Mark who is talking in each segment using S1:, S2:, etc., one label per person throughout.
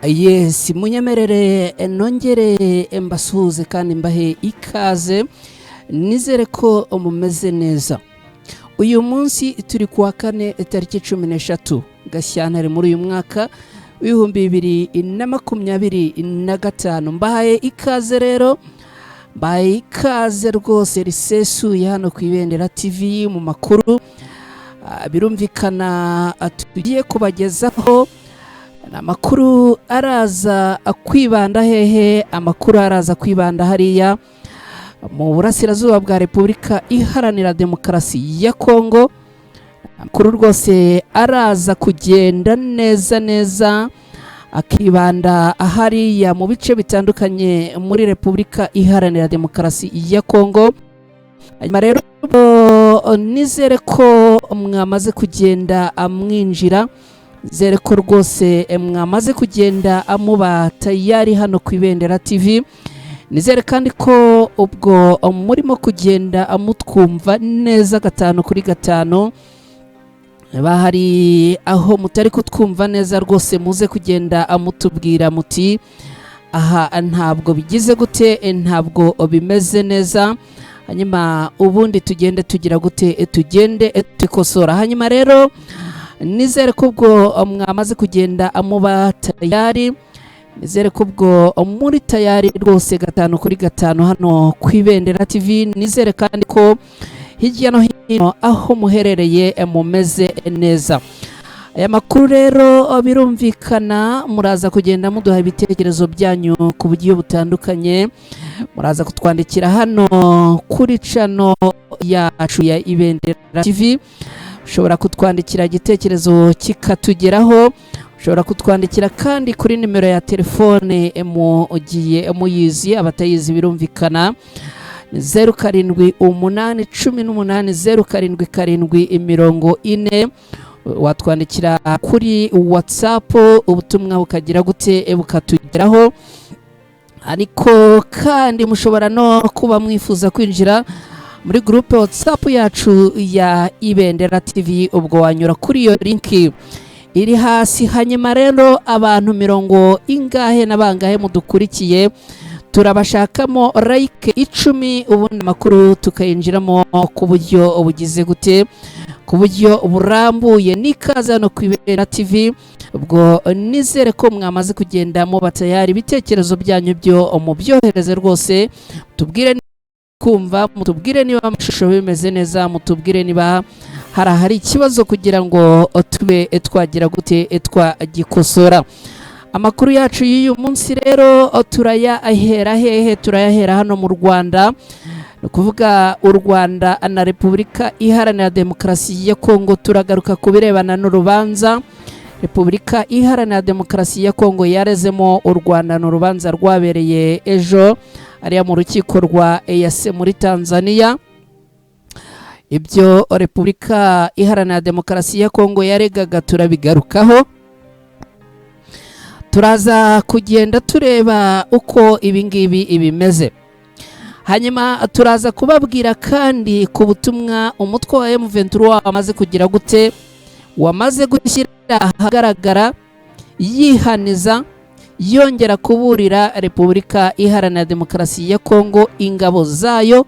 S1: Yes, munyemerere nongere mbasuhuze kandi mbahe ikaze, nizere ko mumeze neza. Uyu munsi turi kuwa kane tariki 13 Gashyantare muri uyu mwaka w'ibihumbi 2025. Mbahaye ikaze rero, mbahaye ikaze rwose risesuye hano ku Ibendera TV mu makuru. Birumvikana tugiye kubagezaho amakuru araza kwibanda hehe. Amakuru araza kwibanda hariya mu burasirazuba bwa Repubulika Iharanira Demokarasi ya Kongo. Amakuru rwose araza kugenda neza akibanda hariya mu bice bitandukanye muri Repubulika Iharanira Demokarasi ya Kongo. Hanyuma rero nizere ko mwamaze kugenda mwinjira, zere ko rwose mwamaze kugenda amuba tayari hano ku Ibendera TV. Nizere kandi ko ubwo murimo kugenda amutwumva neza 5/5. Bahari aho mutari kutwumva neza rwose muze kugenda amutubwira muti aha ntabwo bigize gute, ntabwo bimeze neza, hanyuma ubundi tugende tugira gute, tugende tukosora. Hanyuma rero nizere ko ubwo mwamaze kugenda amuba tayari, nizere ko ubwo muri tayari rwose 5/5 hano ku Ibendera TV. Nizere kandi ko hirya no hino aho muherereye mumeze neza. Aya makuru rero birumvikana muraza kugenda muduha ibitekerezo byanyu ku buryo butandukanye. Muraza kutwandikira hano kuri channel yacu ya Ibendera TV. Ushobora kutwandikira igitekerezo kikatugeraho, ushobora kutwandikira kandi kuri nimero ya telefone mugiye muyizi, abatayizi birumvikana 0788180740. Watwandikira kuri WhatsApp, ubutumwa bukagira gute bukatugeraho. Ariko kandi mushobora no kuba mwifuza kwinjira muri groupe WhatsApp yacu ya Ibendera TV, ubwo wanyura kuri iyo linki iri hasi. Hanyuma rero abantu 100 n'abangahe mudukurikiye, turabashakamo like 10, ubundi amakuru tukayinjiramo ku buryo bugize gute, ku buryo burambuye. Nikaza no ku Ibendera TV. Ubwo nizere ko mwamaze kugenda mu batayari, ibitekerezo byanyu byo mubyohereze rwose, tubwire kumva, mutubwire niba amashusho bimeze neza, mutubwire niba hari ikibazo kugira ngo tube twagira gute, twagikosora. Amakuru yacu y'uyu munsi rero turayahera hehe? Turayahera hano mu Rwanda, no kuvuga u Rwanda na Repubulika Iharanira Demokarasi ya Kongo. Turagaruka kubirebana n'urubanza Repubulika Iharanira Demokarasi ya Kongo yarezemo u Rwanda, n'urubanza rwabereye ejo ariya mu rukiko rwa EAC muri Tanzania. Ibyo Repubulika Iharanira Demokarasi ya Kongo yaregaga turabigarukaho. Turaza kugenda tureba uko ibingibi ibimeze. Hanyuma turaza kubabwira kandi ku butumwa umutwe wa M23 wamaze kugira gute, wamaze gushyira ahagaragara yihaniza, yongera kuburira Repubulika Iharanira Demokarasi ya Kongo, ingabo zayo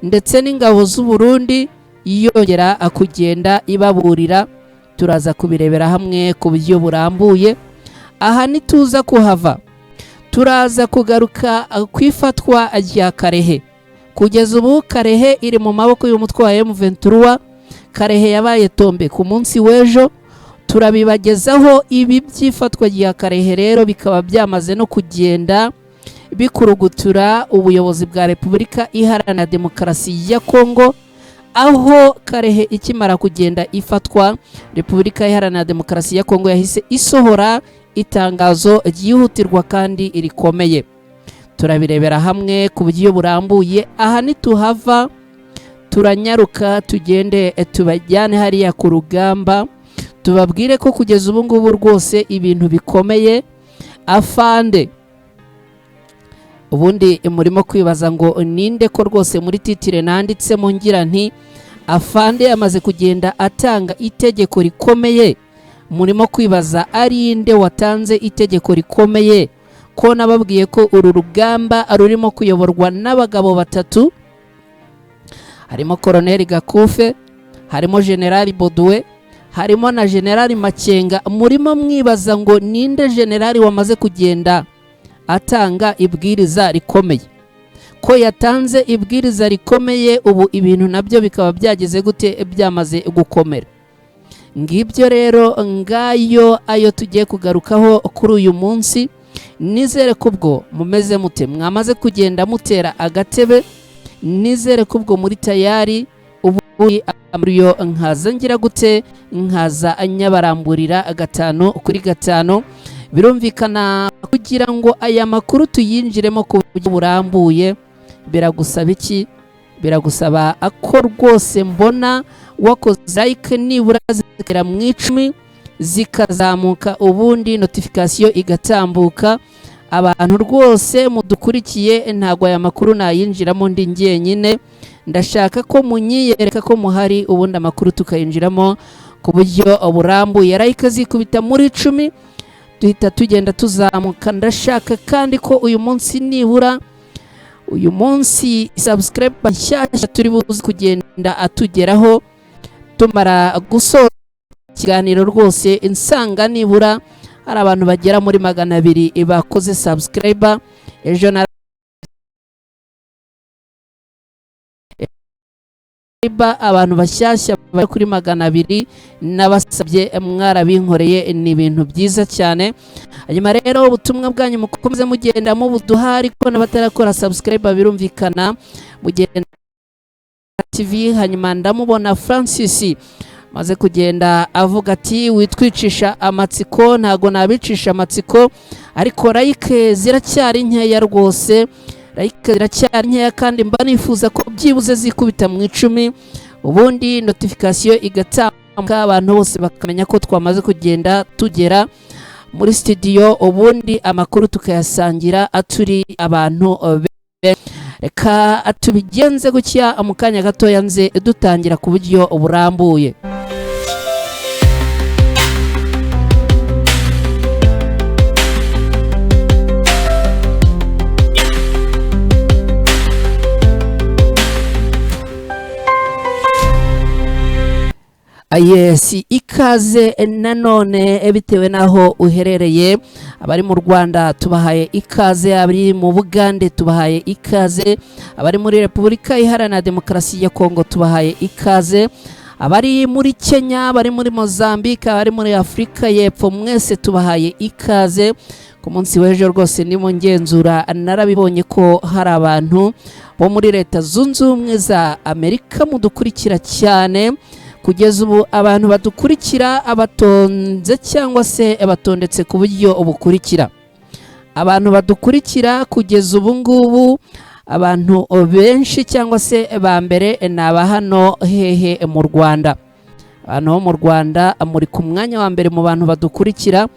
S1: ndetse n'ingabo z'u Burundi, yongera kugenda ibaburira. Turaza kubirebera hamwe ku buryo burambuye. Aha nituza kuhava, turaza kugaruka kwifatwa rya Karehe. Kugeza ubu Karehe iri mu maboko y'umutwe wa M23. Karehe yabaye tombe ku munsi w'ejo. Turabibagezaho ibi byifatwa rya Karehe rero bikaba byamaze no kugenda bikurugutura ubuyobozi bwa Repubulika Iharanira Demokarasi ya Kongo. Aho Karehe ikimara kugenda ifatwa, Repubulika Iharanira Demokarasi ya Kongo yahise isohora itangazo ryihutirwa kandi irikomeye. Turabirebera hamwe ku buryo burambuye. Aha nituhava turanyaruka tugende tubajyane hariya ku rugamba, tubabwire ko kugeza ubu ngubu rwose ibintu bikomeye. Afande, ubundi murimo kwibaza ngo ninde ko rwose muri titire nanditsemo ngira nti Afande amaze kugenda atanga itegeko rikomeye murimo kwibaza ari nde watanze itegeko rikomeye ko nababwiye ko uru rugamba rurimo kuyoborwa n'abagabo batatu, harimo Colonel Gakufe, harimo General Boduwe, harimo na General Makenga. Murimo mwibaza ngo ninde generali wamaze kugenda atanga ibwiriza rikomeye, ko yatanze ibwiriza rikomeye, ubu ibintu nabyo bikaba byageze gute, byamaze gukomera. Ngibyo rero ngayo ayo tugiye kugarukaho kuri uyu munsi. Nizere kubwo mumeze mute, mwamaze kugenda mutera agatebe, nizere kubwo muri tayari. Ubu amuriyo nkaza ngira gute, nkaza anyabaramburira 5 kuri 5. Birumvikana kugira ngo aya makuru tuyinjiremo ku buryo burambuye, biragusaba iki? Biragusaba ko rwose mbona wakoze like nibura zikera mu 10 zikazamuka, ubundi notification igatambuka. Abantu rwose mudukurikiye, ntago aya makuru nayinjiramo ndi ngenyine, ndashaka ko munyiyereka ko muhari, ubundi amakuru tukayinjiramo ku buryo burambuye. Like zikubita muri 10 duhita tugenda tuzamuka. Ndashaka kandi ko uyu munsi nibura uyu munsi subscribe nshyashya turi buze kugenda atugeraho tumara gusoza ikiganiro. Rwose insanga nibura hari abantu bagera muri 200 bakoze subscriber. Ejo na abantu bashyashya bari kuri 200 nabasabye, mwarabinkoreye, ni ibintu byiza cyane. Hanyuma rero ubutumwa bwanyu mukomeze mugenda mu buduhari, ko n'abatarakora subscribe birumvikana mugenda TV. Hanyuma ndamubona Francis maze kugenda avuga ati witwicisha amatsiko. Ntago nabicisha amatsiko, ariko like ziracyari nkeya rwose, like ziracyari nkeya, kandi mba nifuza ko byibuze zikubita mu 10 ubundi notification igatambuka, abantu bose bakamenya ko twamaze kugenda tugera muri studio, ubundi amakuru tukayasangira aturi abantu. Reka tubigenze gutya mu kanya gato yanze dutangira ku buryo burambuye. Yes, ikaze nanone bitewe naho uherereye. Abari mu Rwanda tubahaye ikaze, abari mu Bugande tubahaye ikaze, abari muri Repubulika Iharanira Demokarasi ya Kongo tubahaye ikaze, abari muri Kenya, abari muri Mozambique, abari muri Afrika y'Epfo, mwese tubahaye ikaze. Ku munsi w'ejo rwose ndimo ngenzura narabibonye ko hari abantu bo muri Leta Zunze Ubumwe za Amerika mudukurikira cyane. Kugeza ubu abantu badukurikira abatonze cyangwa se abatondetse ku buryo ubukurikira. Abantu badukurikira kugeza ubu ngubu, abantu benshi cyangwa se ba mbere ni aba hano hehe mu Rwanda. Abantu bo mu Rwanda muri ku mwanya wa mbere mu bantu badukurikira.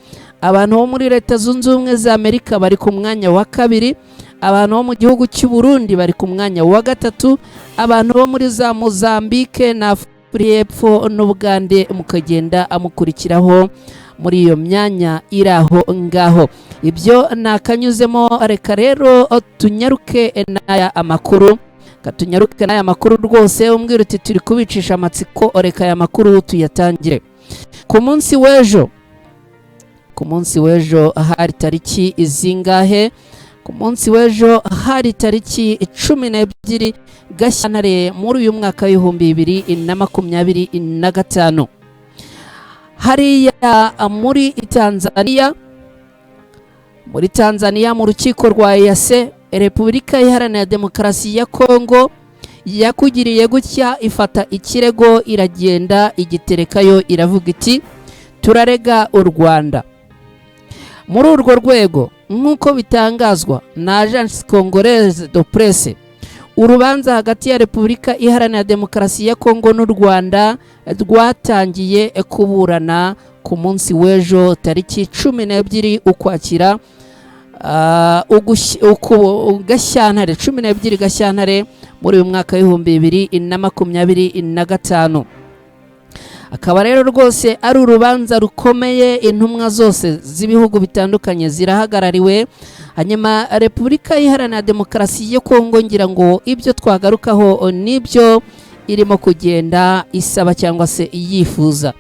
S1: Abantu bo muri Leta Zunze Ubumwe za Amerika bari ku mwanya wa 2. Abantu bo mu gihugu cy'u Burundi bari ku mwanya wa 3. Abantu bo muri za Mozambique na Y'Epfo n'Ubugande mukagenda amukurikiraho muri iyo myanya iraho ngaho. Ibyo nakanyuzemo. Reka rero tunyaruke n'aya amakuru, katunyaruke n'aya makuru rwose. Umbwira uti turi kubicisha amatsiko, reka aya makuru tuyatangire. Ku munsi w'ejo hari tariki izingahe? Ku munsi w'ejo hari tariki 12 Gashyantare muri uyu mwaka w'2025. Hariya muri Tanzania mu rukiko rwa EAC, Repubulika Iharanira Demokarasi ya Kongo yakugiriye gutya, ifata ikirego iragenda igiterekayo, iravuga iti turarega u Rwanda. Muri urwo rwego nk'uko bitangazwa na Agence Congolaise de Presse, urubanza hagati ya Repubulika Iharanira Demokarasi ya Kongo n'u Rwanda rwatangiye kuburana ku munsi w'ejo tariki 12 Ukwakira Gashyantare, 12 Gashyantare muri uyu mwaka w'2025. akaba rero rwose ari urubanza rukomeye, intumwa zose z'ibihugu bitandukanye zirahagarariwe. Hanyuma Repubulika Iharanira Demokarasi ya Kongo ngira ngo ibyo twagarukaho nibyo irimo kugenda isaba cyangwa se yifuza.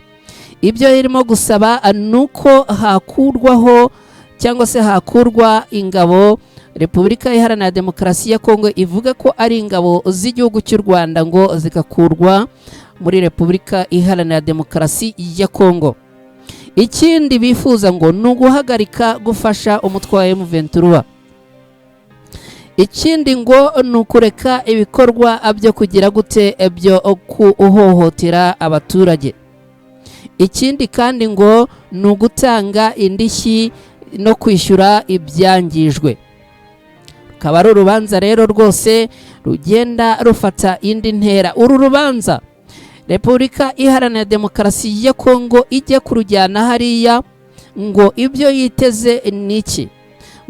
S1: Ibyo irimo gusaba nuko hakurwaho cyangwa se hakurwa ingabo Repubulika Iharanira Demokarasi ya Kongo ivuga ko ari ingabo z'igihugu cy'u Rwanda ngo zikakurwa muri Repubulika Iharanira Demokarasi ya Kongo. Ikindi bifuza ngo ni uguhagarika gufasha umutwe wa M23. Ikindi ngo ni ukureka ibikorwa byo kugira gute byo kuhohotera abaturage. Ikindi kandi ngo ni ugutanga indishyi no kwishyura ibyangijwe. Akaba ari urubanza rero rwose rugenda rufata indi ntera. Uru rubanza Repubulika Iharanira Demokarasi ya Kongo ijya kurujyana hariya ngo ibyo yiteze niki,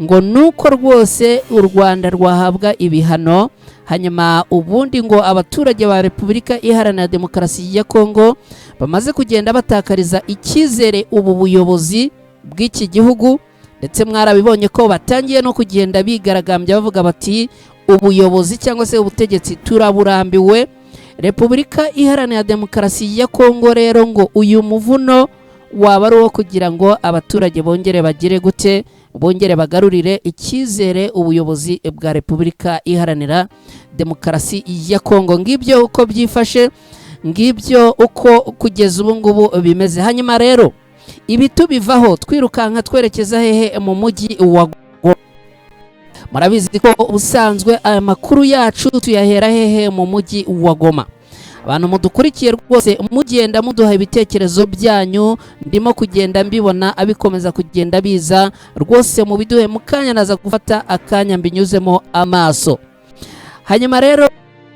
S1: ngo nuko rwose u Rwanda rwahabwa ibihano, hanyuma ubundi ngo abaturage ba Repubulika Iharanira Demokarasi ya Kongo bamaze kugenda batakariza icyizere ubu buyobozi bw'iki gihugu, ndetse mwarabibonye ko batangiye no kugenda bigaragambya bavuga bati ubuyobozi cyangwa se ubutegetsi turaburambiwe. Repubulika Iharanira Demokarasi ya Kongo rero ngo uyu muvuno waba ari uwo kugira ngo abaturage bongere bagire gute, bongere bagarurire icyizere ubuyobozi bwa Repubulika Iharanira Demokarasi ya Kongo. Ngibyo uko byifashe, ngibyo uko kugeza ubu ngubu bimeze. Hanyuma rero ibi tubivaho twirukanka twerekeza hehe? Mu mujyi wa Goma. Murabizi ko ubusanzwe aya makuru yacu tuyahera hehe? Mu mujyi wa Goma. Abantu mudukurikiye rwose mugenda muduha ibitekerezo byanyu, ndimo kugenda mbibona abikomeza kugenda biza rwose, mu biduhe mukanya naza gufata akanya mbinyuzemo amaso. Hanyuma rero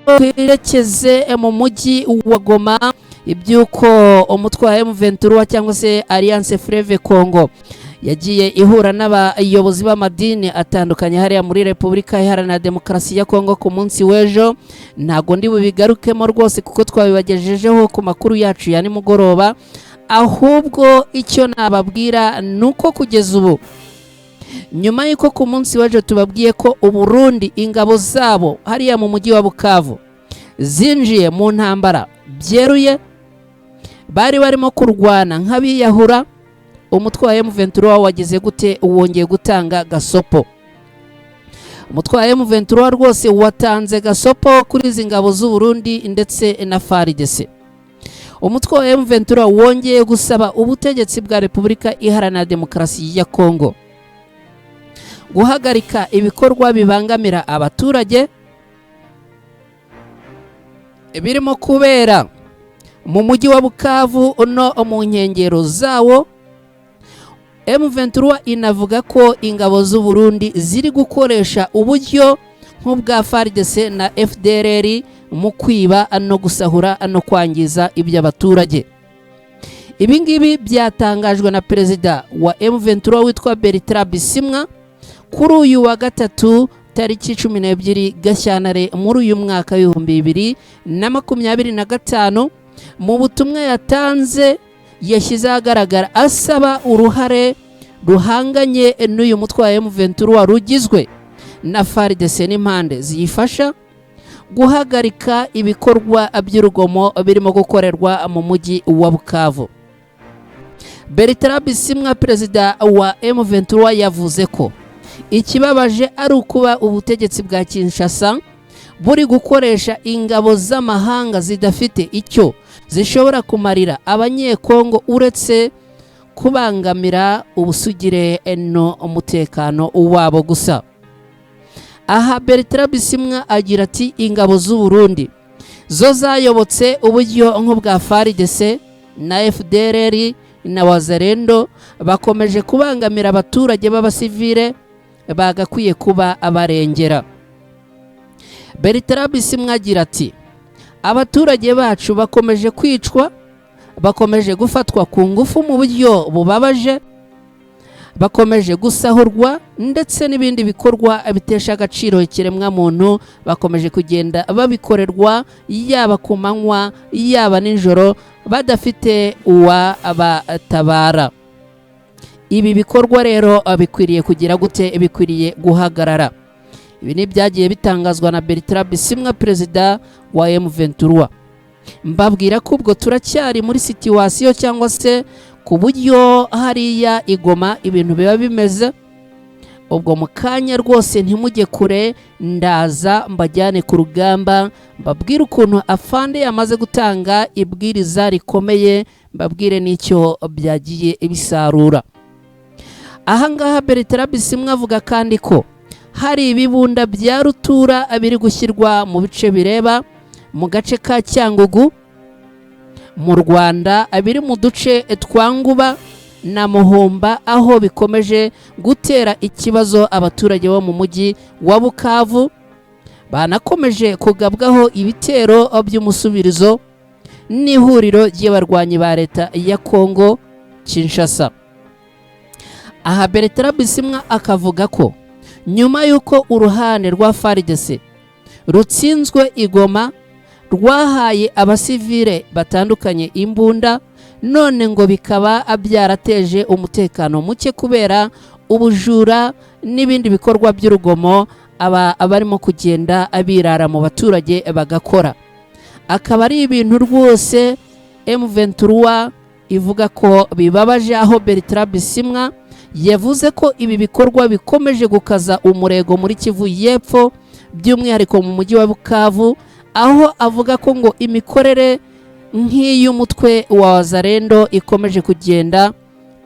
S1: twerekeze mu mujyi wa Goma, ibyuko umutwe wa M23 cyangwa se Alliance Fleuve Congo yagiye ihura n'abayobozi b'amadini atandukanye hariya muri Repubulika Iharanira Demokarasi ya Kongo ku munsi w'ejo. Ntago ndi bubigarukemo rwose kuko twabibagejejeho ku makuru yacu ya nimugoroba, ahubwo icyo nababwira nuko kugeza ubu nyuma y'uko ku munsi w'ejo tubabwiye ko Uburundi ingabo zabo hariya mu mujyi wa Bukavu zinjiye mu ntambara byeruye, bari barimo kurwana nk'abiyahura, umutwe wa M23 wageze gute? Wongeye gutanga gasopo. Umutwe wa M23 rwose watanze gasopo kuri izi ngabo z'u Burundi ndetse na FARDC. Umutwe wa M23 wongeye gusaba ubutegetsi bwa Repubulika Iharanira Demokarasi ya Kongo guhagarika ibikorwa bibangamira abaturage birimo kubera mu mujyi wa Bukavu no mu nkengero zawo. M23 inavuga ko ingabo z'u Burundi ziri gukoresha uburyo nk'ubwa FARDC na FDLR mu kwiba no gusahura no kwangiza iby'abaturage. Ibi ngibi byatangajwe na perezida wa M23 witwa Bertrand Bisimwa kuri uyu wa gatatu tariki 12 Gashyantare muri uyu mwaka wa 2025. Mu butumwa yatanze yashyize ahagaragara asaba uruhare ruhanganye n'uyu mutwe wa M23 rugizwe na FARDC n'impande ziyifasha guhagarika ibikorwa by'urugomo birimo gukorerwa mu mujyi wa Bukavu. Bertrand Bisimwa, perezida wa M23, yavuze ko ikibabaje ari ukuba ubutegetsi bwa Kinshasa buri gukoresha ingabo z'amahanga zidafite icyo zishobora kumarira abanyekongo uretse kubangamira ubusugire no umutekano wabo gusa. Aha Bertrand Bisimwa agira ati ingabo z'u Burundi zo zayobotse uburyo nk'ubwa FARDC na FDLR na Wazalendo bakomeje kubangamira abaturage b'abasivile bagakwiye kuba abarengera. Bertrand Bisimwa agira ati abaturage bacu bakomeje kwicwa, bakomeje gufatwa ku ngufu mu buryo bubabaje, bakomeje gusahurwa ndetse n'ibindi bikorwa bitesha agaciro ikiremwa muntu bakomeje kugenda babikorerwa, yaba ku manywa yaba nijoro, badafite uwabatabara. Ibi bikorwa rero bikwiriye kugira gute? Bikwiriye guhagarara. Ibi ni byagiye bitangazwa na Bertrand Bisimwa, perezida wa M23. Mbabwira ko ubwo turacyari muri situation cyangwa se ku buryo hariya Igoma ibintu biba bimeze. Ubwo mukanya rwose ntimujye kure, ndaza mbajyane ku rugamba, mbabwire ukuntu afande yamaze gutanga ibwiriza rikomeye, mbabwire n'icyo byagiye bisarura. Ahangaha Bertrand Bisimwa avuga kandi ko hari ibibunda bya rutura biri gushyirwa mu bice bireba mu gace ka Cyangugu mu Rwanda, abiri mu duce twa Nguba na Muhumba, aho bikomeje gutera ikibazo abaturage bo mu mujyi wa Bukavu. Banakomeje kugabwaho ibitero by'umusubirizo n'ihuriro ry'abarwanyi ba leta ya Kongo Kinshasa. Aha Bertrand Bisimwa akavuga ko nyuma y'uko uruhande rwa FARDC rutsinzwe Igoma, rwahaye abasivile batandukanye imbunda, none ngo bikaba byarateje umutekano muke kubera ubujura n'ibindi bikorwa by'urugomo abarimo kugenda abirara mu baturage bagakora. Akaba ari ibintu rwose M23 ivuga ko bibabaje, aho Bertrand Bisimwa yavuze ko ibi bikorwa bikomeje gukaza umurego muri Kivu y'Epfo, by'umwihariko mu mujyi wa Bukavu, aho avuga ko ngo imikorere nk'iy'umutwe wa Wazalendo ikomeje kugenda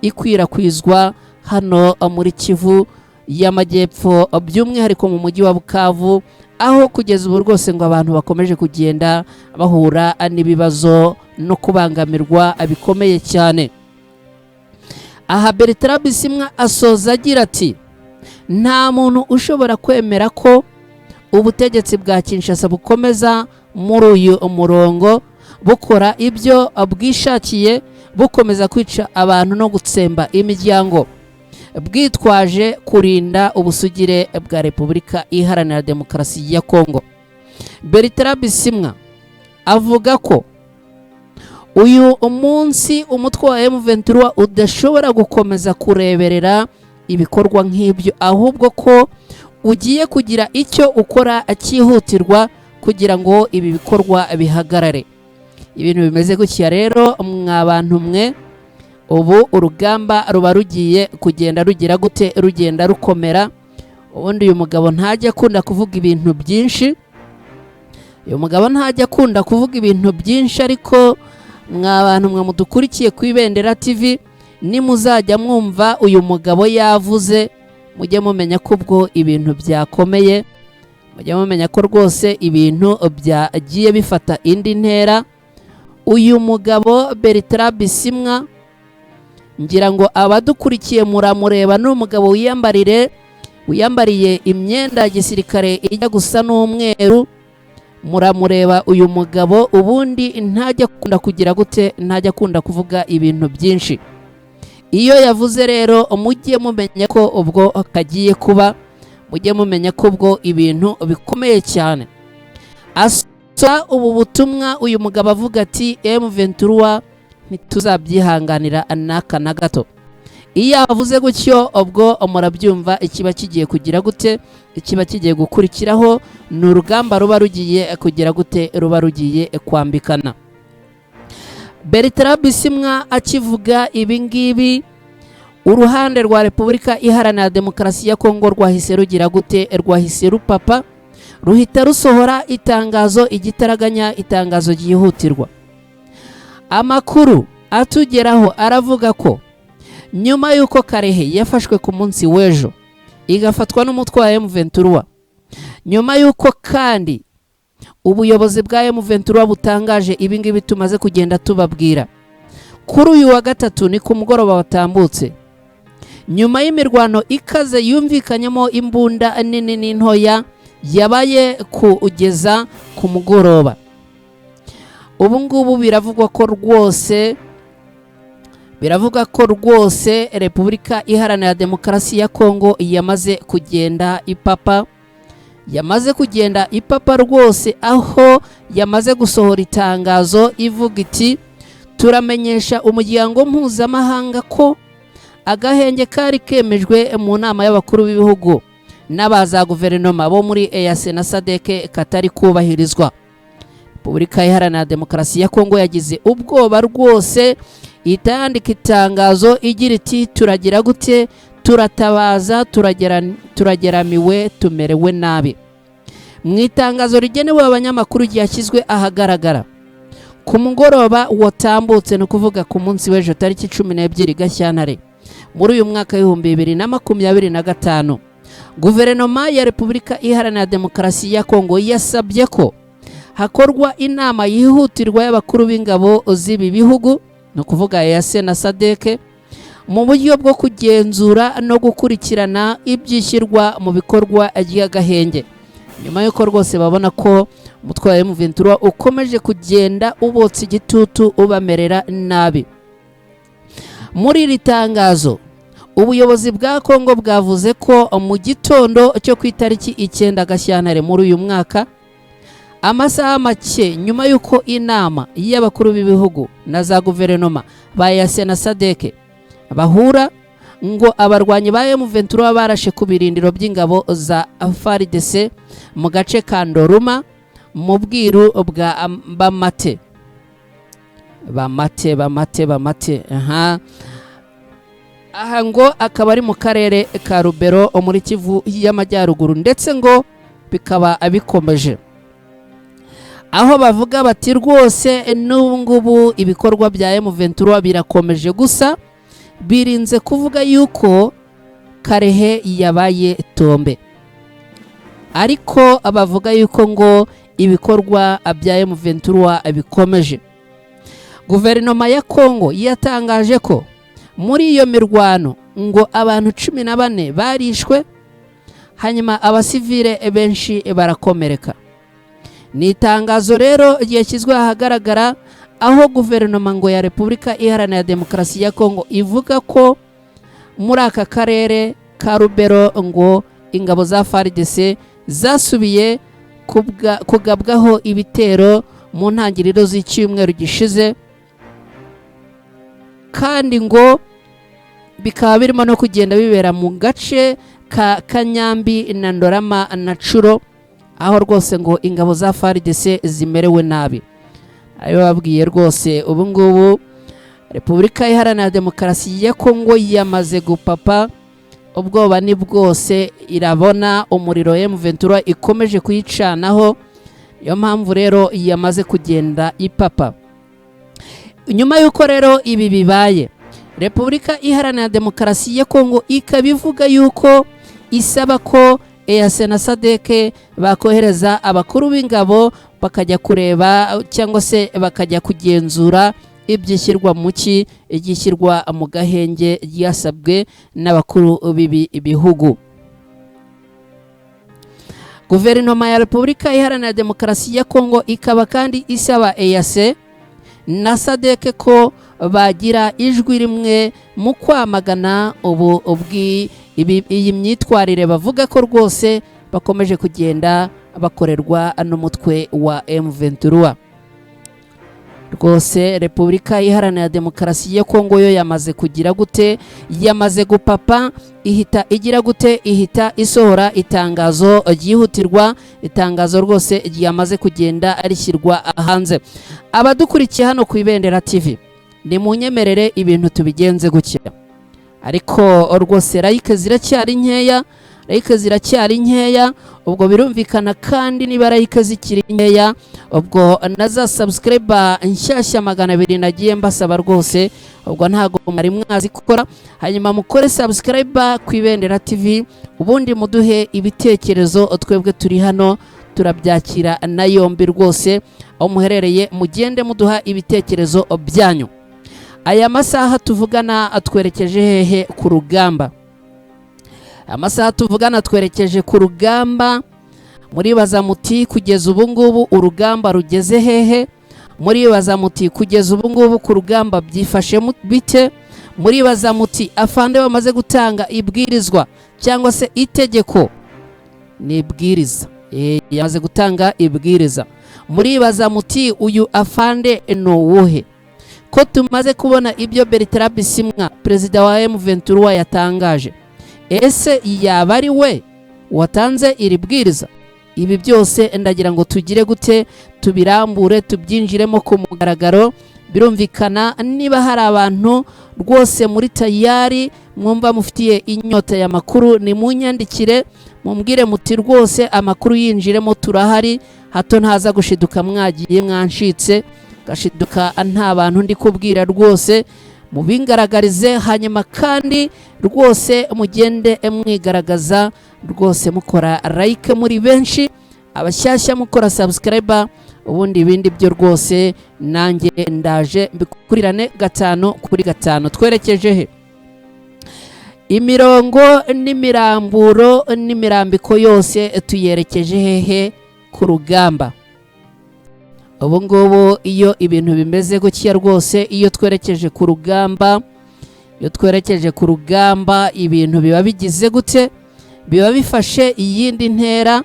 S1: ikwirakwizwa hano muri Kivu y'Amajyepfo, by'umwihariko mu mujyi wa Bukavu, aho kugeza ubu rwose ngo abantu bakomeje kugenda bahura n'ibibazo no kubangamirwa bikomeye cyane. Aha Bertrand Bisimwa asoza agira ati nta muntu ushobora kwemera ko ubutegetsi bwa Kinshasa bukomeza muri uyu umurongo bukora ibyo bwishakiye, bukomeza kwica abantu no gutsemba imiryango, bwitwaje kurinda ubusugire bwa Repubulika Iharanira Demokarasi ya Kongo. Bertrand Bisimwa avuga ko uyu umunsi umutwe wa M23 udashobora gukomeza kureberera ibikorwa nk'ibyo, ahubwo ko ugiye kugira icyo ukora cyihutirwa kugira ngo ibi bikorwa bihagarare. Ibintu bimeze gutya rero mwabantu mwe, ubu urugamba ruba rugiye kugenda rugira gute? Rugenda rukomera. Ubundi uyu mugabo ntajya akunda kuvuga ibintu byinshi, ariko mwabantu mwe mudukurikiye ku Ibendera TV, nimuzajya mwumva uyu mugabo yavuze, mujye mumenya ko ubwo ibintu byakomeye, mujye mumenya ko rwose ibintu byagiye bifata indi ntera. Uyu mugabo Bertrand Bisimwa, ngira ngo abadukurikiye muramureba, n'umugabo wiyambariye imyenda ya gisirikare ijya gusa n'umweru, muramureba uyu mugabo. Ubundi ntajya akunda kugira gute? Ntajya akunda kuvuga ibintu byinshi. Iyo yavuze rero mujye mumenya ko ubwo kagiye kuba, mujye mumenya ko ubwo ibintu bikomeye cyane. Asa ubu butumwa uyu mugabo avuga ati M23 ntituzabyihanganira n'aka na gato. Iyo avuze gutyo ubwo murabyumva ikiba kigiye kugira gute? Ikiba kigiye gukurikiraho ni urugamba ruba rugiye kugira gute? Ruba rugiye kwambikana. Bertrand Bisimwa akivuga ibi ngibi, uruhande rwa Repubulika Iharanira Demokarasi ya Kongo rwahise rugira gute? Rwahise rupapa, ruhita rusohora itangazo igitaraganya, itangazo ryihutirwa. Amakuru atugeraho aravuga ko nyuma y'uko Karehe yafashwe ku munsi w'ejo igafatwa n'umutwe wa M23, nyuma y'uko kandi ubuyobozi bwa M23 butangaje ibi ngibi tumaze kugenda tubabwira, kuri uyu wa gatatu ni ku mugoroba watambutse, nyuma y'imirwano ikaze yumvikanyemo imbunda nini n'intoya yabaye kugeza ku mugoroba. Ubu ngubu biravugwa ko rwose Repubulika Iharanira Demokarasi ya Kongo yamaze kugenda ipapa rwose, aho yamaze gusohora itangazo ivuga iti turamenyesha umuryango mpuzamahanga ko agahenge kari kemejwe mu nama y'abakuru b'ibihugu n'abaza guverinoma bo muri EAC na SADC katari kubahirizwa. Repubulika Iharanira Demokarasi ya Kongo yagize ubwoba rwose, itandika itangazo igira iti turagira gute, turatabaza, turageramiwe, tumerewe nabi. Mu itangazo rigenewe abanyamakuru ryashyizwe ahagaragara ku mugoroba watambutse, no kuvuga ku munsi w'ejo tariki 12 Gashyantare muri uyu mwaka w'2025, guverinoma ya Repubulika Iharanira Demokarasi ya Kongo yasabye ko hakorwa inama yihutirwa y'abakuru b'ingabo z'ibi bihugu, no kuvuga EAC na SADC, mu buryo bwo kugenzura no gukurikirana ibyishyirwa mu bikorwa ry'agahenge, nyuma y'uko rwose babona ko umutwe wa M23 ukomeje kugenda ubotsa igitutu ubamerera nabi. Muri iri tangazo, ubuyobozi bwa Kongo bwavuze ko mu gitondo cyo ku itariki 9 Gashyantare muri uyu mwaka, amasaha make nyuma y'uko inama y'abakuru b'ibihugu na za guverinoma ba EAC na SADC bahura, ngo abarwanyi ba M23 barashe ku birindiro by'ingabo za FARDC mu gace ka Ndoruma mu bwiru bwa Bamate. Aha ngo akaba ari mu karere ka Rubero muri Kivu y'Amajyaruguru, ndetse ngo bikaba abikomeje, aho bavuga bati rwose n'ubu ngubu ibikorwa bya M23 birakomeje, gusa birinze kuvuga yuko Karehe yabaye tombe, ariko abavuga yuko ngo ibikorwa bya M23 bikomeje. Guverinoma ya Kongo yatangaje ko muri iyo mirwano ngo abantu 14 barishwe, hanyuma abasivile benshi barakomereka. Ni itangazo rero ryashyizwe ahagaragara, aho guverinoma ngo ya Repubulika Iharanira Demokarasi ya Kongo ivuga ko muri aka karere ka Rubero ngo ingabo za FARDC zasubiye kugabwaho ibitero mu ntangiriro z'icyumweru gishize, kandi ngo bikaba birimo no kugenda bibera mu gace ka Kanyambi na Ndorama na Curo, aho rwose ngo ingabo za FARDC zimerewe nabi. Ayo babwiye rwose ubu ngubu Repubulika Iharanira Demokarasi ya Kongo yamaze gupapa, ubwoba ni bwose, irabona umuriro M23 ikomeje kuyicanaho, yo mpamvu rero yamaze kugenda ipapa. Nyuma y'uko rero ibi bibaye, Repubulika Iharanira Demokarasi ya Kongo ikabivuga yuko isaba ko EAC na SADC bakohereza abakuru b'ingabo bakajya kureba cyangwa se bakajya kugenzura ibyishyirwa muki, igishyirwa mu gahenge ryasabwe n'abakuru b'ibi bihugu. Guverinoma ya Repubulika Iharanira Demokarasi ya Kongo ikaba kandi isaba EAC na SADC ko bagira ijwi rimwe mu kwamagana iyi myitwarire bavuga ko rwose bakomeje kugenda bakorerwa n'umutwe wa M23. Rwose Repubulika Iharanira Demokarasi ya Kongo yo yamaze kugira gute, yamaze gupapa, ihita igira gute, ihita isohora itangazo ryihutirwa, itangazo rwose ryamaze kugenda rishyirwa hanze. Abadukurikiye hano ku Ibendera TV, ni munyemerere ibintu tubigenze gutya, ariko rwose like ziracyari nkeya, ubwo birumvikana, kandi niba like zikiri nkeya, ubwo naza subscriber nshyashya 200 nagiye mbasaba rwose, ubwo ntago mwari mwazikora, hanyuma mukore subscriber ku Ibendera TV, ubundi muduhe ibitekerezo, twebwe turi hano turabyakira na yombi rwose, aho muherereye mugende muduha ibitekerezo byanyu. Aya masaha tuvugana atwerekeje hehe? Ku rugamba. Amasaha tuvugana twerekeje ku rugamba. Muribaza muti kugeza ubu ngubu urugamba rugeze hehe? Muribaza muti kugeza ubu ngubu ku rugamba byifashe bite? Muribaza muti afande bamaze gutanga ibwirizwa cyangwa se itegeko? Ni ibwiriza, yamaze gutanga ibwiriza. Muribaza muti uyu afande no wuhe? ko tumaze kubona ibyo Bertrand Bisimwa perezida wa M23 yatangaje, ese yaba ari we watanze iri bwiriza? Ibi byose ndagira ngo tugire gute tubirambure tubyinjiremo ku mugaragaro. Birumvikana niba hari abantu rwose muri tayari mwumva mufitiye inyota ya makuru, ni munyandikire mumbwire muti rwose amakuru yinjiremo turahari, hato ntaza gushiduka mwagiye mwanshitse, gashiduka nta bantu ndi kubwira rwose mubingaragarize. Hanyuma kandi rwose mugende mwigaragaza rwose mukora like muri benshi, abashyashya mukora subscriber, ubundi ibindi byo rwose nanjye ndaje mbikurirane 5 kuri 5. Twerekeje he? Imirongo n'imiramburo n'imirambiko yose tuyerekeje hehe? Ku rugamba. Ubu ngubu iyo ibintu bimeze gutya rwose, iyo twerekeje ku rugamba, ibintu biba bigize gute? Biba bifashe iyindi ntera.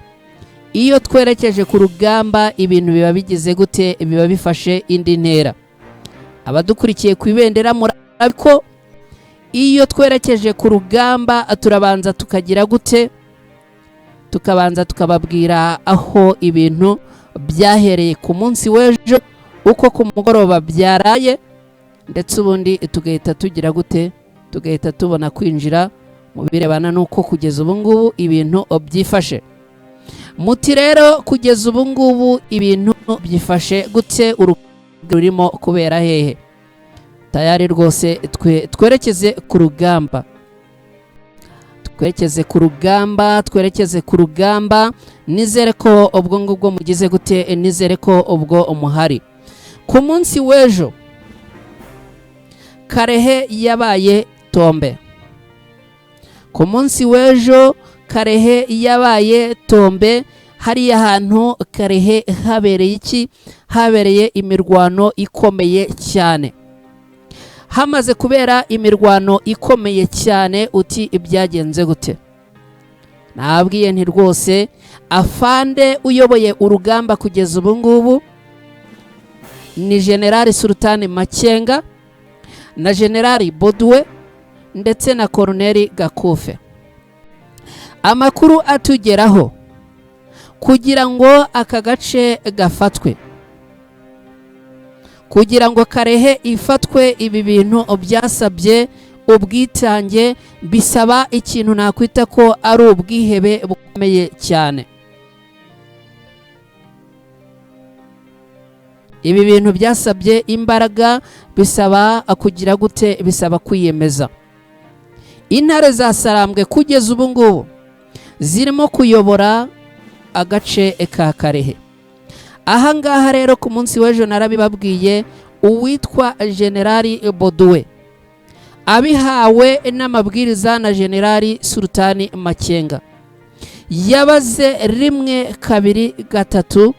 S1: Iyo twerekeje ku rugamba ibintu biba bigize gute? Biba bifashe indi ntera. Abadukurikiye ku ibendera murabiko iyo twerekeje ku rugamba turabanza tukagira gute? Tukabanza tukababwira aho ibintu byahereye ku munsi w'ejo, uko ku mugoroba byaraye, ndetse ubundi tugahita tugira gute? Tugahita tubona kwinjira mu birebana nuko kugeza ubu ngubu ibintu byifashe. Muti rero kugeza ubu ngubu ibintu byifashe gute? Ururimo kubera hehe? Tayari rwose twerekeze ku rugamba. Twerekeze ku rugamba. Nizere ko ubwo ngubwo mugize gute? Nizere ko ubwo umuhari. Ku munsi w'ejo Karehe yabaye tombe. Ku munsi w'ejo Karehe yabaye tombe. Hariya hantu Karehe habereye iki? Habereye imirwano ikomeye cyane. Hamaze kubera imirwano ikomeye cyane, uti ibyagenze gute? Nabwiye nti rwose afande uyoboye urugamba kugeza ubu ngubu ni General Sultan Makenga na General Bodwe ndetse na Colonel Gakufe. Amakuru atugeraho kugira ngo aka gace gafatwe, kugira ngo Karehe ifatwe, ibi bintu byasabye ubwitange, bisaba ikintu nakwita ko ari ubwihebe bukomeye cyane. Ibi bintu byasabye imbaraga, bisaba kugira gute? Bisaba kwiyemeza. Intare za Sarambwe kugeza ubu ngubu zirimo kuyobora agace ka Karehe. Aha ngaha rero ku munsi w'ejo narabibabwiye, uwitwa General Bodwe abihawe n'amabwiriza na General Sultan Makenga yabaze rimwe kabiri gatatu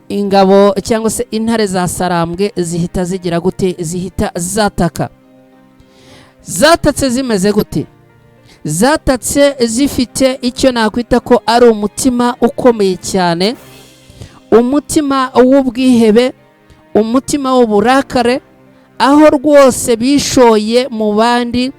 S1: ingabo cyangwa se intare za Sarambwe zihita zigira gute? Zihita zataka. Zatatse zimeze gute? Zatatse zifite icyo nakwita ko ari umutima ukomeye cyane, umutima w'ubwihebe, umutima w'uburakare, aho rwose bishoye mu bandi,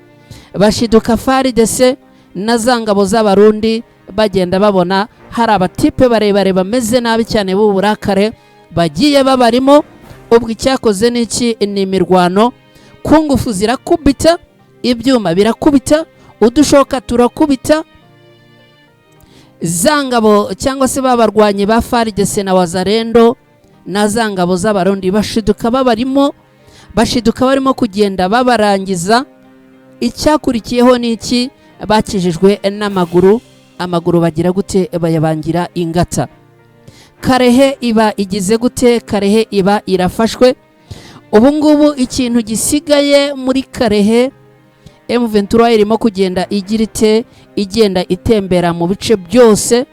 S1: bashiduka FARDC na zangabo z'abarundi bagenda babona hari abatipe barebare bameze nabi cyane b'uburakare bagiye babarimo. Ubwo icyakoze n'iki? Ni imirwano, ku ngufu zirakubita, ibyuma birakubita, udushoka turakubita. Zangabo cyangwa se babarwanye ba FARDC na Wazalendo na zangabo z'abarundi bashiduka babarimo, bashiduka barimo kugenda babarangiza. Icyakurikiyeho n'iki? Bakijijwe n'amaguru, amaguru bagira gute? Bayabangira ingata. Karehe iba igize gute? Karehe iba irafashwe. Ubu ngubu ikintu gisigaye muri Karehe, M23 irimo kugenda igira ite? Igenda itembera mu bice byose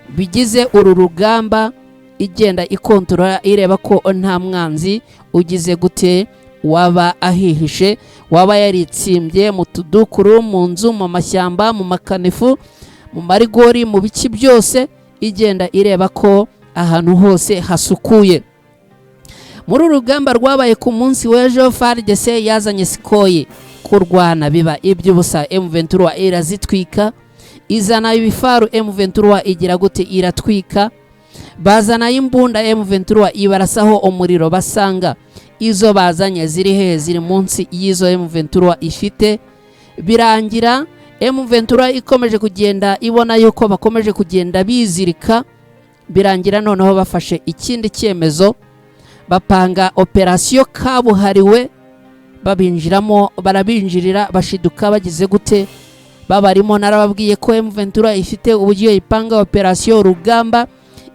S1: bigize uru rugamba, igenda ikontorora, ireba ko nta mwanzi ugize gute? Waba ahihishe, waba yaritsimbye mu tudukuru, mu nzu, mu mashyamba, mu makanifu, mu marigori, mu biki byose, igenda ireba ko ahantu hose hasukuye. muri urugamba rwabaye ku munsi w'ejo FARDC yazanye Sikoyi kurwana biba iby'ubusa. M23 irazitwika, izana ibifaru M23 igira gute iratwika, bazana imbunda M23 ibarasaho umuriro, basanga izo bazanye ziri he, ziri munsi y'izo M23 ifite. Birangira M23 ikomeje kugenda ibona yuko bakomeje kugenda bizirika, birangira noneho bafashe ikindi cyemezo, bapanga operasiyo kabuhariwe, babinjiramo, barabinjirira, bashiduka bagize gute, babarimo. Narababwiye ko M23 ifite uburyo ipanga operasiyo rugamba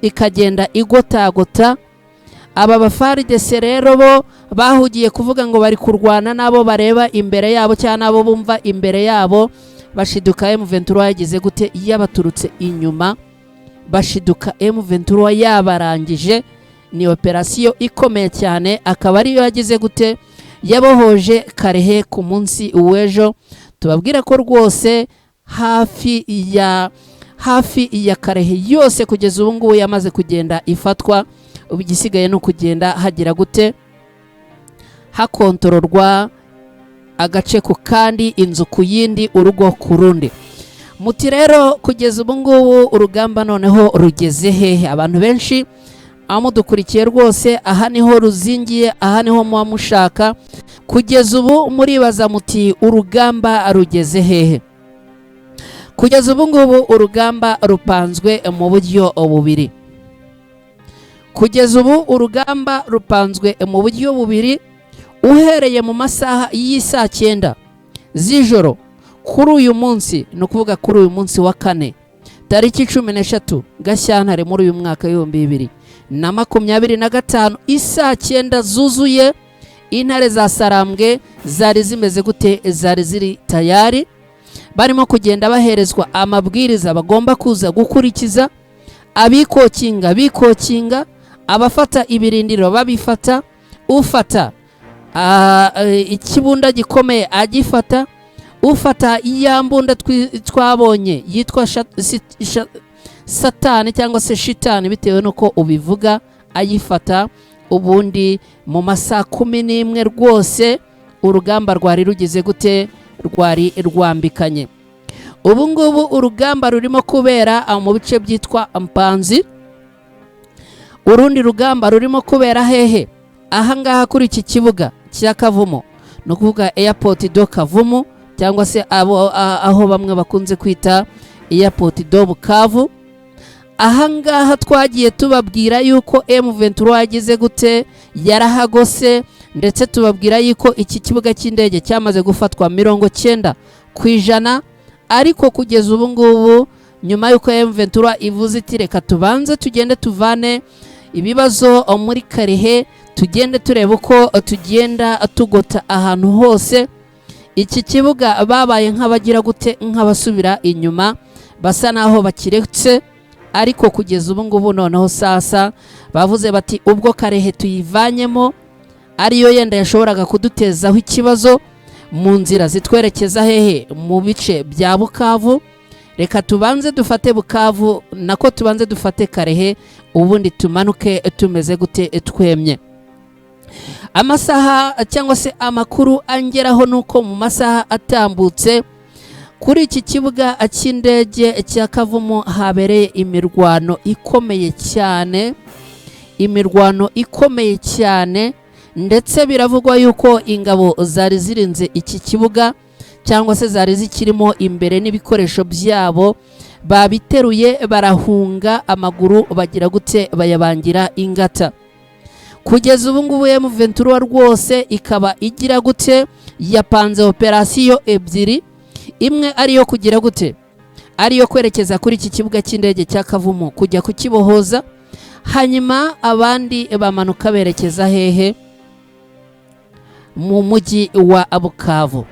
S1: ikagenda igotagota. Aba baFARDC rero bo bahugiye kuvuga ngo bari kurwana nabo bareba imbere yabo cyane nabo bumva imbere yabo, bashiduka M23 yagize gute, yabaturutse inyuma, bashiduka M23 yabarangije. Ni operasiyo ikomeye cyane, akaba ariyo yagize gute, yabohoje Karehe ku munsi w'ejo. Tubabwira ko rwose hafi ya Karehe yose kugeza ubu ngubu yamaze kugenda ifatwa. Ubu igisigaye no kugenda hagira gute, hakontororwa agace ku kandi, inzu ku yindi, urugo ku rundi. Muti rero kugeza ubu ngubu urugamba noneho rugeze hehe? Abantu benshi amudukurikiye rwose, aha niho ruzingiye, aha niho muba mushaka. Kugeza ubu muribaza muti urugamba rugeze hehe? Kugeza ubu ngubu urugamba rupanzwe mu buryo bubiri. Kugeza ubu urugamba rupanzwe mu buryo bubiri, uhereye mu masaha y'isa 9 z'ijoro kuri uyu munsi, no kuvuga kuri uyu munsi wa kane tariki 13 Gashyantare muri uyu mwaka w'2025, isa 9 zuzuye, intare za Sarambwe zari zimeze gute, zari ziri tayari, barimo kugenda baherezwa amabwiriza bagomba kuza gukurikiza. Abikokinga, abafata ibirindiro babifata, ufata ikibunda gikomeye agifata, ufata iyambunda twabonye yitwa Satani cyangwa se Shitani bitewe nuko ubivuga, ayifata. Ubundi mu masaha 11 rwose urugamba rwari rugize gute, rwari rwambikanye. Ubu ngubu urugamba rurimo kubera mu bice byitwa Mpanzi. Urundi rugamba rurimo kubera hehe? Ahangaha kuri iki kibuga cya Kavumu, no kuvuga Airport do Kavumu, cyangwa se aho bamwe bakunze kwita Airport do Bukavu. Ahangaha twagiye tubabwira yuko M23 yagize gute, yarahagose, ndetse tubabwira yuko iki kibuga cy'indege cyamaze gufatwa 90%. Ariko kugeza ubu ngubu, nyuma yuko M23 ivuze iti reka tubanze tugende tuvane ibibazo muri Karehe, tugende tureba uko tugenda tugota ahantu hose, iki kibuga babaye nk'abagira gute, nk'abasubira inyuma, basa naho bakiretse. Ariko kugeza ubu ngubu noneho sasa bavuze bati ubwo Karehe tuyivanyemo, ariyo yenda yashoboraga kudutezaho ikibazo mu nzira zitwerekeza hehe, mu bice bya Bukavu, reka tubanze dufate Bukavu, nako tubanze dufate Karehe, ubundi tumanuke tumeze gute, twemye. Amasaha cyangwa se amakuru angeraho nuko mu masaha atambutse kuri iki kibuga cy'indege cya Kavumu habereye imirwano ikomeye cyane, ndetse biravugwa yuko ingabo zari zirinze iki kibuga cyangwa se zari zikirimo imbere n'ibikoresho byabo babiteruye barahunga amaguru, bagira gute, bayabangira ingata. Kugeza ubu ngubu M23 rwose ikaba igira gute, yapanze operasiyo ebyiri. Imwe ariyo kugira gute, ariyo kwerekeza kuri iki kibuga cy'indege cya Kavumu kujya kukibohoza, hanyuma abandi bamanuka berekeza hehe, mu mujyi wa Bukavu.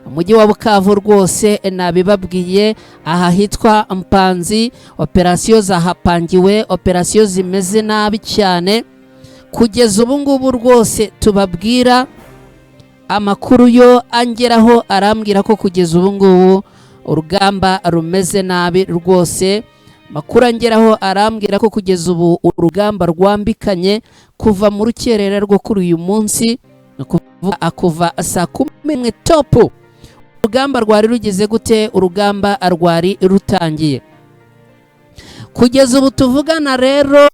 S1: Umujyi wa Bukavu rwose nabibabwiye, aha hitwa Mpanzi, operasiyo zahapangiwe, operasiyo zimeze nabi cyane. Kugeza ubu ngubu rwose tubabwira, amakuru yo angeraho arambwira ko kugeza ubu ngubu urugamba rumeze nabi rwose. makuru angeraho arambwira ko kugeza ubu urugamba rwambikanye kuva mu rukerera rwo kuri uyu munsi, kuva saa 11 topu. Urugamba rwari rugeze gute? Urugamba rwari rutangiye. Kugeza ubu tuvugana rero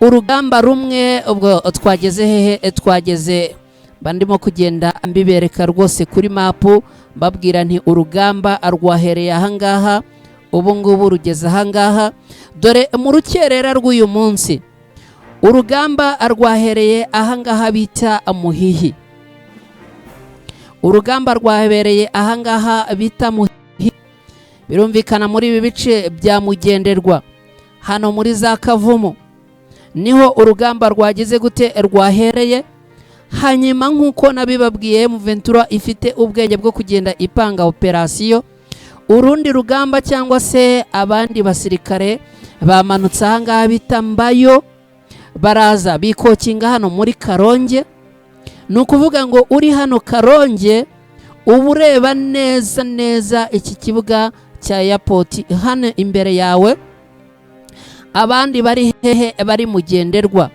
S1: urugamba rumwe, ubwo twageze hehe? Twageze bandimo kugenda mbibereka rwose kuri mapu, babwira nti urugamba rwahereye ahangaha, ubu ngubu rugeze ahangaha. Dore mu rukerera rw'uyu munsi urugamba rwahereye ahangaha bita Muhihi. Urugamba rwabereye ahangaha bita Muhihi, birumvikana muri ibi bice bya Mugenderwa hano muri za Kavumu niho urugamba rwageze gute? Rwahereye. Hanyuma nk'uko nabibabwiye, M23 ifite ubwenge bwo kugenda ipanga operasiyo. Urundi rugamba cyangwa se abandi basirikare bamanutse ahangaha bita Mbayo, baraza bikokinga hano muri Karonge. Ni ukuvuga ngo uri hano Karonge uba ureba neza neza iki kibuga cya airport hano imbere yawe. Abandi bari hehe? Bari Mugenderwa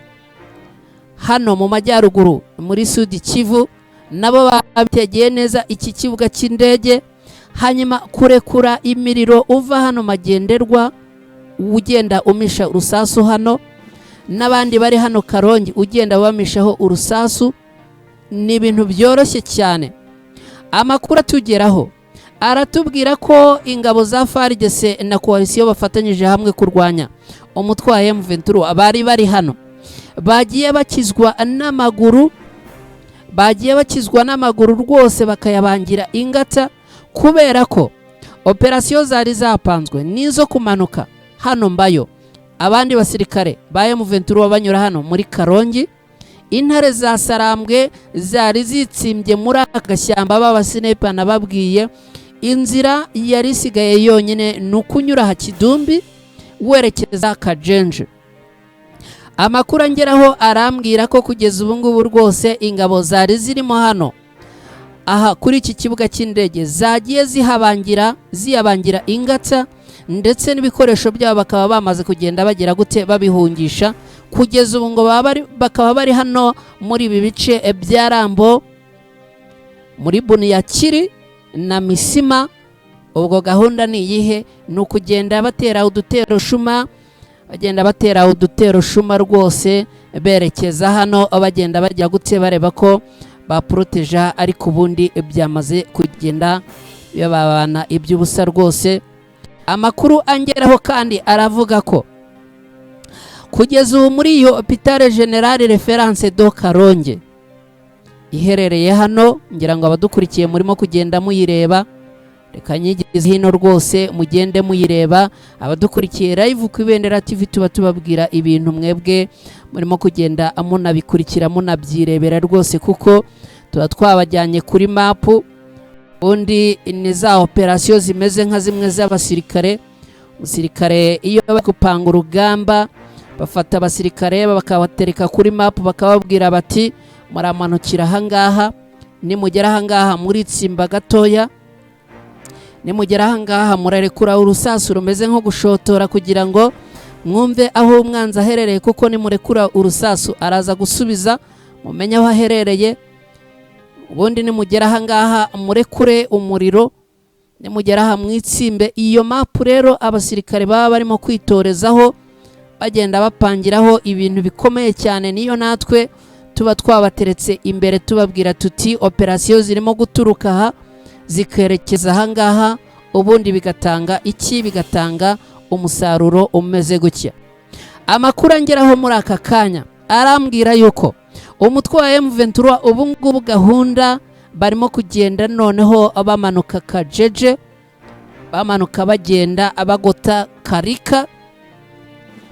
S1: hano mu majyaruguru muri Sud Kivu, nabo babitegeye neza iki kibuga cy'indege. Hanyuma kurekura imiriro uva hano Magenderwa ugenda umisha urusasu hano, n'abandi bari hano Karongi ugenda bamishaho urusasu. Ni ibintu byoroshye cyane. Amakuru atugeraho aratubwira ko ingabo za FARDC na coalition bafatanyije hamwe kurwanya umutwe wa M23 abari bari hano bagiye bakizwa n'amaguru, rwose bakayabangira ingata, kubera ko operasiyo zari zapanzwe nizo kumanuka hano Mbayo. Abandi basirikare ba M23 banyura hano muri Karongi. Intare za Sarambwe zari zitsimbye muri aka gashyamba, b'abasinepa nababwiye inzira yari isigaye yonyine ni ukunyura Hakidumbi werekeza Kajenje. Amakuru angeraho arambwira ko kugeza ubu ngubu rwose ingabo zari zirimo hano aha kuri iki kibuga cy'indege zagiye ziyabangira ingata, ndetse n'ibikoresho byabo bakaba bamaze kugenda bagira gute? Babihungisha. Kugeza ubu ngo bakaba bari hano muri ibi bice bya Rambo, muri Buniyakiri na Misima. Ubwo gahunda ni iyihe? Ni ukugenda batera udutero shuma, bagenda batera udutero shuma rwose berekeza hano, bagenda bajya gute? Bareba ko baproteja, ariko ubundi byamaze kugenda babana iby'ubusa rwose. Amakuru angeraho kandi aravuga ko kugeza ubu muri iyo Hôpital General Reference do Karonge iherereye hano, ngira ngo abadukurikiye murimo kugenda muyireba, reka nyigeze hino rwose mugende muyireba. Abadukurikiye live ku Ibendera TV tuba tubabwira ibintu mwebwe murimo kugenda munabikurikira munabyirebera rwose, kuko tuba twabajyanye kuri mapu. Undi ni za operasiyo zimeze nka zimwe z'abasirikare. Umusirikare iyo bari gupanga urugamba bafata abasirikare bakabatereka kuri mapu, bakababwira bati muramanukira ahangaha, nimugera ahangaha muri tsimba gatoya, nimugera ahangaha murarekura urusasu rumeze nko gushotora kugira ngo mwumve aho umwanzi aherereye, kuko nimurekura urusasu araza gusubiza mumenye aho aherereye. Ubundi nimugera ahangaha murekure umuriro, nimugera aha mwitsimbe. Iyo mapu rero abasirikare baba barimo kwitorezaho, bagenda bapangiraho ibintu bikomeye cyane. Niyo natwe tuba twabateretse imbere tubabwira tuti operasiyo zirimo guturuka aha zikerekeza ahangaha, ubundi bigatanga iki? Bigatanga umusaruro umeze gutya. Amakuru angeraho muri aka kanya arambwira yuko umutwe wa M23 ubu ngubu gahunda barimo kugenda noneho bamanuka Kajeje, bamanuka bagenda abagota Karika,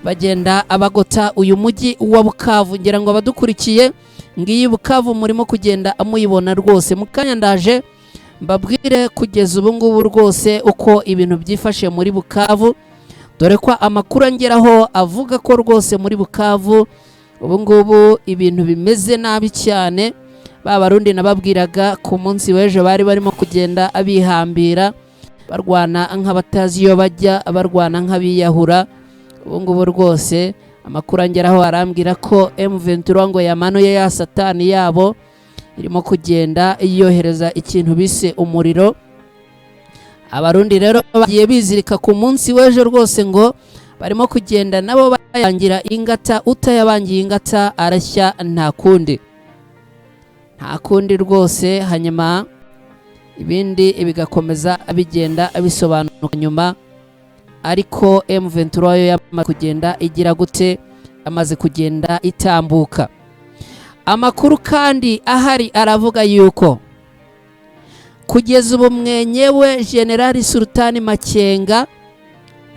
S1: bagenda abagota uyu mujyi wa Bukavu. Ngira ngo abadukurikiye ngiyi Bukavu murimo kugenda amuyibona rwose. Mukanya ndaje mbabwire kugeza ubu ngubu rwose uko ibintu byifashe muri Bukavu, dore ko amakuru angeraho avuga ko rwose muri Bukavu ubu ngubu ibintu bimeze nabi cyane. Babarundi nababwiraga ku munsi w'ejo bari barimo kugenda abihambira barwana nk'abatazi iyo bajya, barwana nk'abiyahura. Ubu ngubu rwose amakuru angeraho arambwira ko M23 ngo yamanuye ya satani yabo irimo kugenda yohereza ikintu bise umuriro. Abarundi rero bagiye bizirika ku munsi w'ejo rwose ngo barimo kugenda nabo bayangira ingata, utayabangiye ingata arashya nta kundi rwose. Hanyuma ibindi bigakomeza bigenda bisobanuka nyuma, ariko M23 yo yamaze kugenda igira gute, amaze kugenda itambuka. Amakuru kandi ahari aravuga yuko kugeza ubu mwenyewe General Sultan Makenga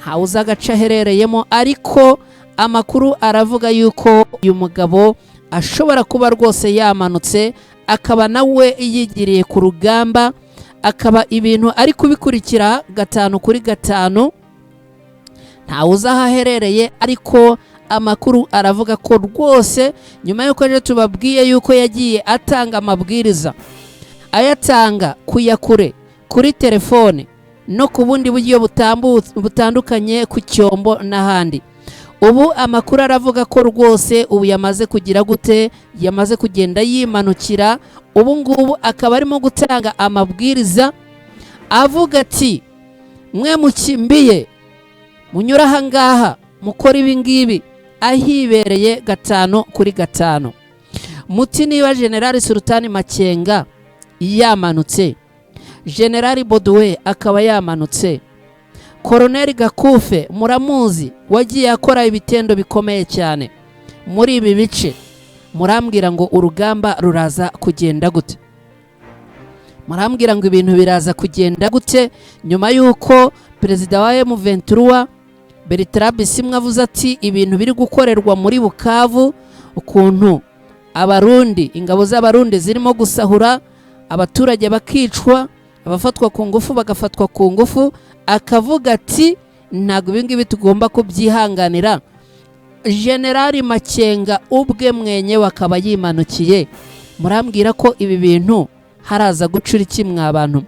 S1: ntawuzi agace aherereyemo, ariko amakuru aravuga yuko uyu mugabo ashobora kuba rwose yamanutse, akaba nawe yigiriye ku rugamba, akaba ibintu ari kubikurikira 5 kuri 5. Ntawuzi aho aherereye, ariko amakuru aravuga ko rwose nyuma y'uko ejo tubabwiye yuko yagiye atanga amabwiriza, ayatanga kuyakure kuri telefone no ku bundi buryo butandukanye ku cyombo n'ahandi. Ubu amakuru aravuga ko rwose ubu yamaze kugira gute, yamaze kugenda yimanukira. Ubu ngubu akaba arimo gutanga amabwiriza avuga ati mwe mukimbiye munyura aha ngaha mukora ibi ngibi, ahibereye 5 kuri 5. Muti niba General Sultan Makenga yamanutse, General Baudouin akaba yamanutse, Colonel Gakufe muramuzi wagiye akora ibitendo bikomeye cyane muri ibi bice, murambwira ngo urugamba ruraza kugenda gute? Murambwira ngo ibintu biraza kugenda gute nyuma y'uko perezida wa M23 Bertrand Bisimwa avuze ati ibintu biri gukorerwa muri Bukavu, ukuntu abarundi, ingabo z'abarundi zirimo gusahura abaturage bakicwa, abafatwa ku ngufu bagafatwa ku ngufu, akavuga ati ntago ibingibi tugomba kubyihanganira. General Makenga ubwe mwenye wakaba yimanukiye, murambwira ko ibi bintu haraza gucura iki mw'abantu?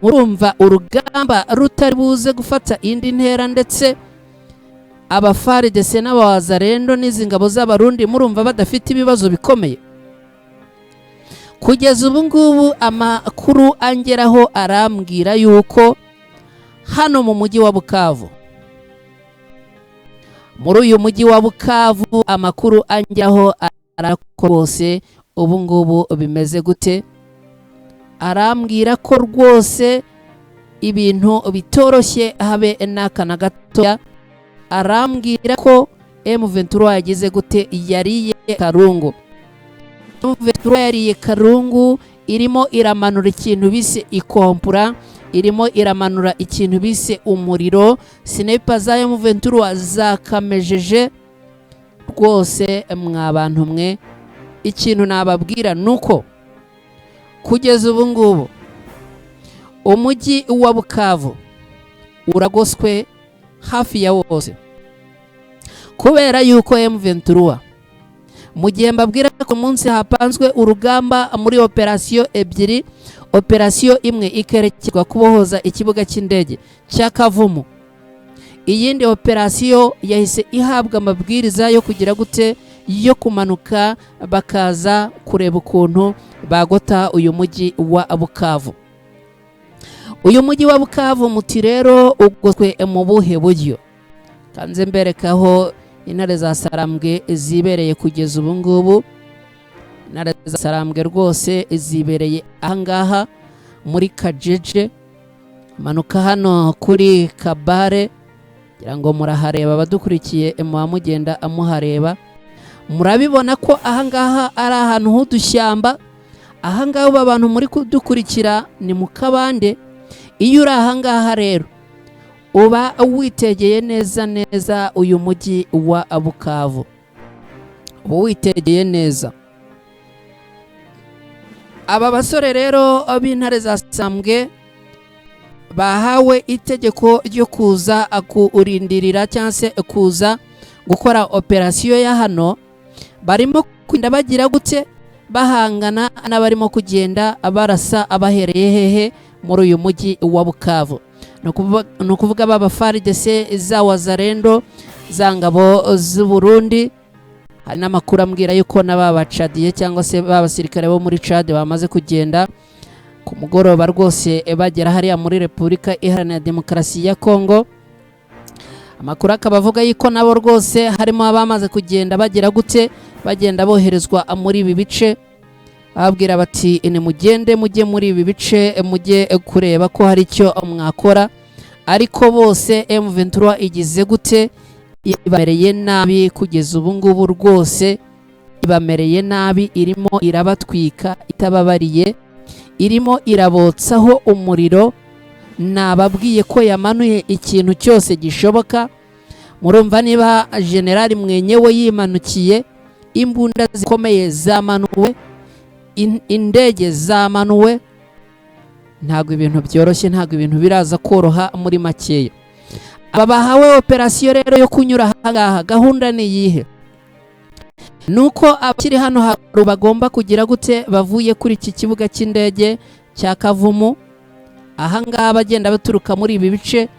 S1: Murumva urugamba rutari buze gufata indi ntera, ndetse abafaridese n'abawazarendo n'izi ngabo z'abarundi murumva badafite ibibazo bikomeye? Kugeza ubu ngubu amakuru angeraho arambwira yuko hano mu mujyi wa Bukavu, muri uyu mujyi wa Bukavu, amakuru angeraho arako bose ubu ngubu bimeze gute. Arambwira ko rwose ibintu bitoroshye habe n'aka na gatoya. Arambwira ko M23 yagize gute, yariye karungu. M23 yariye karungu, irimo iramanura ikintu bise ikompura, irimo iramanura ikintu bise umuriro. Sniper za M23 zakamejeje rwose mw'abantu mwe. Ikintu nababwira nuko kugeza ubu ngubu umujyi wa Bukavu uragoswe hafi ya wose, kubera yuko M23 mu gihe mbabwira ko munsi hapanzwe urugamba muri operasiyo ebyiri. Operasiyo imwe ikerekezwa kubohoza ikibuga cy'indege cya Kavumu, iyindi operasiyo yahise ihabwa amabwiriza yo kugira gute, yo kumanuka bakaza kureba ukuntu bagota uyu mujyi wa Bukavu. Uyu mujyi wa Bukavu muti rero ugoswe mu buhe buryo? Kanze mberekaho intare za Sarambwe zibereye kugeza ubu ngubu. Intare za Sarambwe rwose zibereye ahangaha muri Kajeje, manuka hano kuri Kabare, kugira ngo murahareba abadukurikiye mugenda amuhareba. Murabibona ko ahangaha ari ahantu h'udushyamba. Ahangaha abantu muri kudukurikira ni mu Kabande. Iyo uri ahangaha rero uba witegeye neza neza uyu mujyi wa Bukavu, uba witegeye neza. Aba basore rero b'intare za Sarambwe bahawe itegeko ryo kuza kurindirira cyangwa se kuza gukora operasiyo ya hano. Barimo kugenda bagira gute, bahangana n'abarimo kugenda barasa abahereye hehe muri uyu mujyi wa Bukavu. Ni ukuvuga baba FARDC, za Wazalendo, za ngabo z'u Burundi. Hari n'amakuru ambwira yuko n'ababacadiye cyangwa se b'abasirikare bo muri Chad bamaze kugenda ku mugoroba rwose bagera hariya muri Repubulika Iharanira Demokarasi ya Kongo. Amakuru akaba avuga yuko nabo rwose harimo abamaze kugenda bagera gute, bagenda boherezwa muri ibi bice, babwira bati ni mugende mujye muri ibi bice mujye kureba ko hari icyo mwakora. Ariko bose M23 igize gute, ibamereye nabi kugeza ubu ngubu rwose, ibamereye nabi, irimo irabatwika itababariye, irimo irabotsaho umuriro. Nababwiye ko yamanuye ikintu cyose gishoboka. Murumva niba General Mwenyewe yimanukiye, imbunda zikomeye zamanuwe, indege zamanuwe, ntago ibintu byoroshye, ntago ibintu biraza koroha muri makeya. Aba bahawe operasiyo rero yo kunyura ahangaha, gahunda ni iyihe? Nuko abakiri hano haru bagomba kugira gute, bavuye kuri iki kibuga cy'indege cya Kavumu, ahangaha bagenda baturuka muri ibi bice,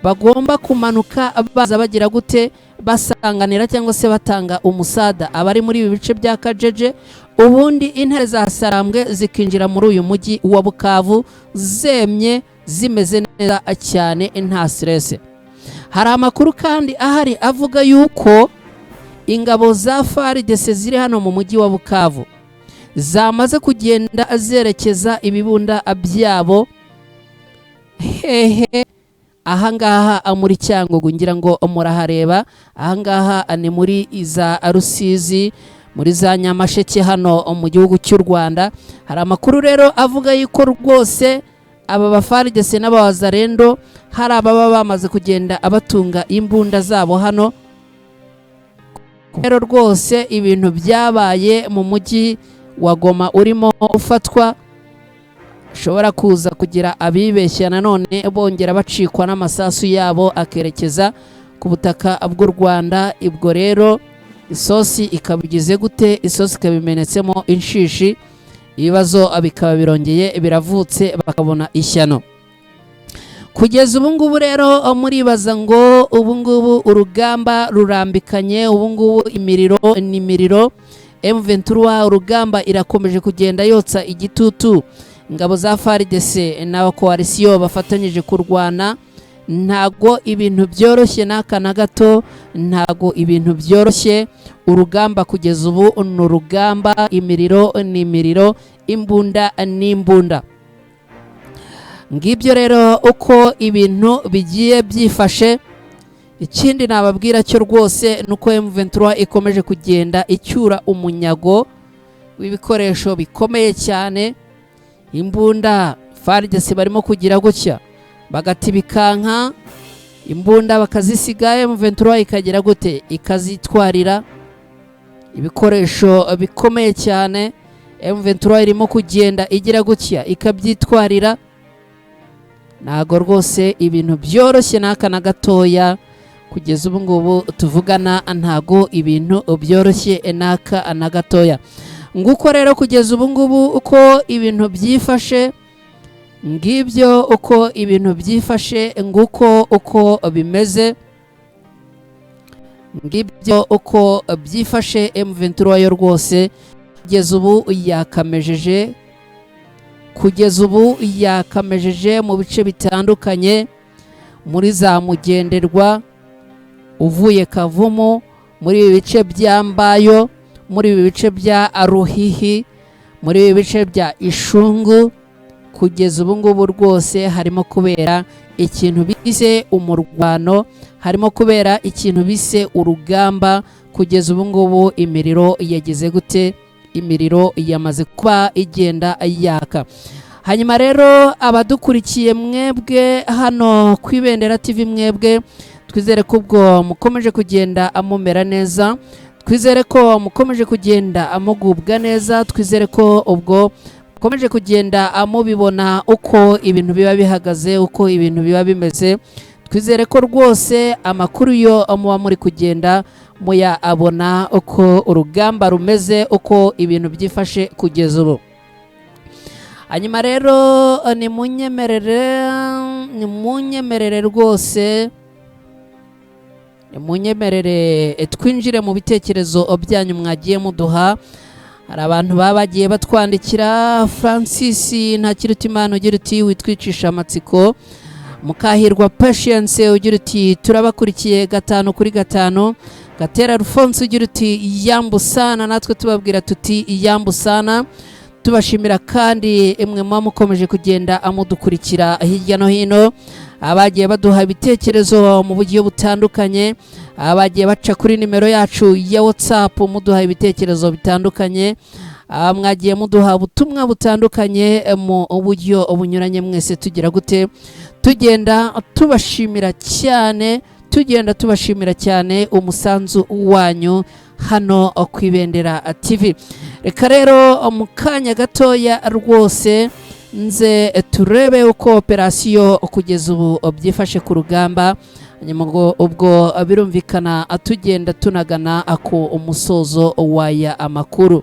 S1: bagomba kumanuka baza bagira gute, basanganira cyangwa se batanga umusada abari muri ibi bice bya Kajeje, ubundi intare za Sarambwe zikinjira muri uyu mujyi wa Bukavu zemye, zimeze neza cyane, nta stress. Hari amakuru kandi ahari avuga yuko ingabo za FARDC ziri hano mu mujyi wa Bukavu zamaze kugenda zerekeza ibibunda byabo hehe ahangaha muri Cyangugu. Ngira ngo murahareba, ahangaha ni muri iza Rusizi, muri za Nyamasheke hano mu gihugu cy'u Rwanda. Hari amakuru rero avuga yuko rwose aba ba FARDC n'abawazarendo hari ababa bamaze kugenda abatunga imbunda zabo hano. Rero rwose ibintu byabaye mu mujyi wa Goma urimo ufatwa, ushobora kuza kugira abibeshya nanone bongera bacikwa n'amasasu yabo akerekeza ku butaka bw'u Rwanda. Ibwo rero isosi ikabigize gute, isosi ikabimenetsemo inshishi, ibibazo bikaba birongeye biravutse, bakabona ishyano. Kugeza ubu ngubu rero muribaza ngo ubu ngubu urugamba rurambikanye, ubu ngubu imiriro ni imiriro. M23 urugamba irakomeje kugenda yotsa igitutu ingabo za FARDC na coalition bafatanyije kurwana. Ntago ibintu byoroshye n'aka na gato, ntago ibintu byoroshye. Urugamba kugeza ubu ni urugamba, imiriro ni imiriro, imbunda ni imbunda. Ngibyo rero uko ibintu bigiye byifashe. Ikindi nababwira cyo rwose nuko M23 ikomeje kugenda icyura umunyago w'ibikoresho bikomeye cyane. Imbunda FARDC barimo kugira gutya bagatibikanka, imbunda bakazisiga, M23 ikagira gute, ikazitwarira ibikoresho bikomeye cyane. M23 irimo kugenda igira gutya ikabyitwarira. Nago rwose ibintu byoroshye n'aka na gatoya. Kugeza ubu ngubu tuvugana ntago ibintu byoroshye n'aka na gatoya. Nguko rero kugeza ubu ngubu uko ibintu byifashe, ngibyo uko ibintu byifashe, nguko uko bimeze, ngibyo uko byifashe. M23 yo rwose kugeza ubu yakamejeje, kugeza ubu yakamejeje mu bice bitandukanye, muri za Mugenderwa, uvuye Kavumu, muri ibi bice bya Mbayo, muri ibi bice bya Ruhihi, muri ibi bice bya Ishungu. Kugeza ubu ngubu rwose harimo kubera ikintu bise umurwano, harimo kubera ikintu bise urugamba. Kugeza ubu ngubu imiriro yagize gute, imiriro yamaze kuba igenda yaka. Hanyuma rero abadukurikiye mwebwe hano ku Ibendera TV, mwebwe twizere ko ubwo mukomeje kugenda amumera neza, twizere ko mukomeje kugenda amugubwa neza, twizere ko ubwo mukomeje kugenda amubibona uko ibintu biba bihagaze, uko ibintu biba bimeze. Twizere ko rwose amakuru yo muba muri kugenda muyabona uko urugamba rumeze, uko ibintu byifashe kugeza ubu. hanyuma rero nimunyemerere rwose, nimunyemerere twinjire mu bitekerezo byanyu mwagiye muduha. hari abantu baba bagiye batwandikira. Francis Ntakirutimana ugira uti witwicisha amatsiko. Mukahirwa Patience ugira uti turabakurikiye 5/5. Gatera Alphonse ugira uti yambusana, natwe tubabwira tuti yambusana. Tubashimira kandi imwe mukomeje kugenda amudukurikira hirya no hino, abagiye baduha ibitekerezo mu buryo butandukanye, abagiye baca kuri nimero yacu ya WhatsApp muduha ibitekerezo bitandukanye, mwagiye muduha ubutumwa butandukanye mu buryo bunyuranye. Mwese tugira gute, tugenda tubashimira cyane umusanzu wanyu hano ku Ibendera TV. Reka rero mu kanya gatoya rwose nze turebe uko operasiyo kugeza ubu byifashe ku rugamba, ubwo birumvikana tugenda tunagana ku umusozo w'aya amakuru.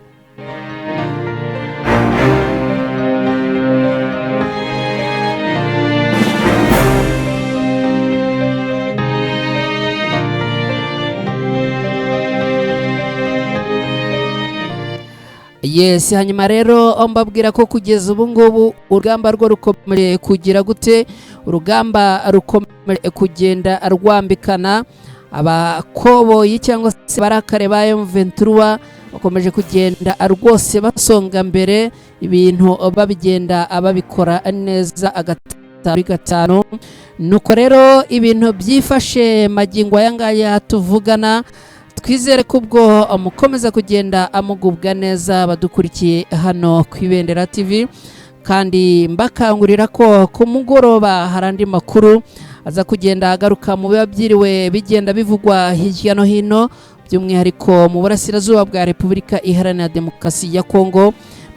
S1: Yes, hanyuma rero mbabwira ko kugeza ubu ngubu urugamba rwo rukomeje kugira gute, urugamba rukomeje kugenda rwambikana. Abakoboyi cyangwa se barakare ba M23 bakomeje kugenda rwose basonga mbere, ibintu babigenda babikora neza gatanu. Nuko rero ibintu byifashe magingo aya ngaya tuvugana. Twizere ko ubwo mukomeza kugenda amugubwa neza badukurikiye hano ku Ibendera TV, kandi mbakangurira ko ku mugoroba hari andi makuru aza kugenda agaruka mu biba byiriwe bigenda bivugwa hirya no hino, by'umwihariko mu burasirazuba bwa Repubulika Iharanira Demokarasi ya Kongo.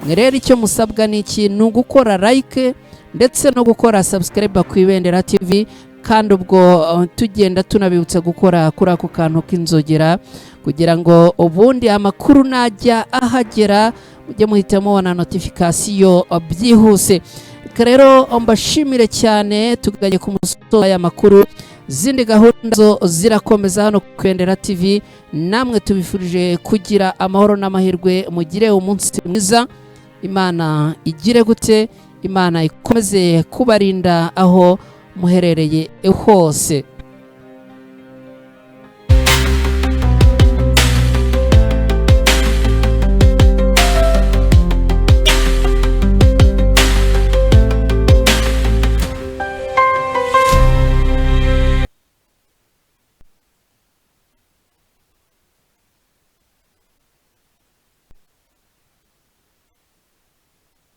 S1: Mwe rero icyo musabwa ni iki? Ni ugukora like ndetse no gukora subscribe ku Ibendera TV, kandi ubwo tugenda tunabibutsa gukora kuri ako kantu k'inzogera kugira ngo ubundi amakuru najya ahagera mujye muhita mubona notification byihuse. Rero mbashimire cyane, tuganye ku musozo y'aya makuru. Zindi gahunda zo zirakomeza hano ku Ibendera TV, namwe tubifurije kugira amahoro n'amahirwe, mugire umunsi mwiza. Imana igire gute, Imana ikomeze kubarinda aho muherereye hose.